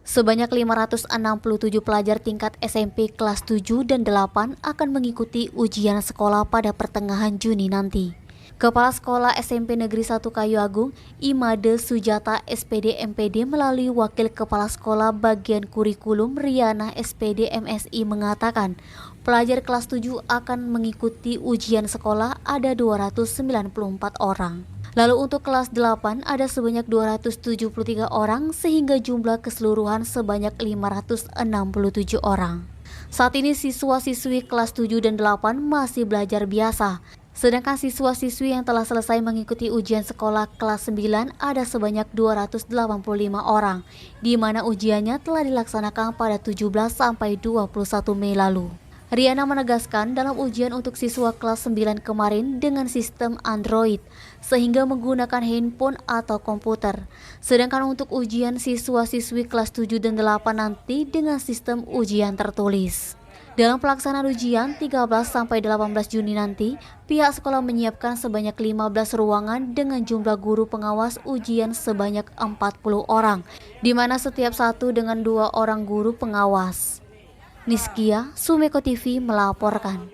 Sebanyak 567 pelajar tingkat SMP kelas 7 dan 8 akan mengikuti ujian sekolah pada pertengahan Juni nanti. Kepala Sekolah SMP Negeri 1 Kayu Agung, Imade Sujata SPD MPD melalui Wakil Kepala Sekolah Bagian Kurikulum Riana SPD MSI mengatakan, pelajar kelas 7 akan mengikuti ujian sekolah ada 294 orang. Lalu untuk kelas 8 ada sebanyak 273 orang sehingga jumlah keseluruhan sebanyak 567 orang. Saat ini siswa-siswi kelas 7 dan 8 masih belajar biasa. Sedangkan siswa-siswi yang telah selesai mengikuti ujian sekolah kelas 9 ada sebanyak 285 orang, di mana ujiannya telah dilaksanakan pada 17 sampai 21 Mei lalu. Riana menegaskan dalam ujian untuk siswa kelas 9 kemarin dengan sistem Android, sehingga menggunakan handphone atau komputer. Sedangkan untuk ujian siswa-siswi kelas 7 dan 8 nanti dengan sistem ujian tertulis. Dalam pelaksanaan ujian 13 sampai 18 Juni nanti, pihak sekolah menyiapkan sebanyak 15 ruangan dengan jumlah guru pengawas ujian sebanyak 40 orang, di mana setiap satu dengan 2 orang guru pengawas. Niskia, Sumeko TV melaporkan.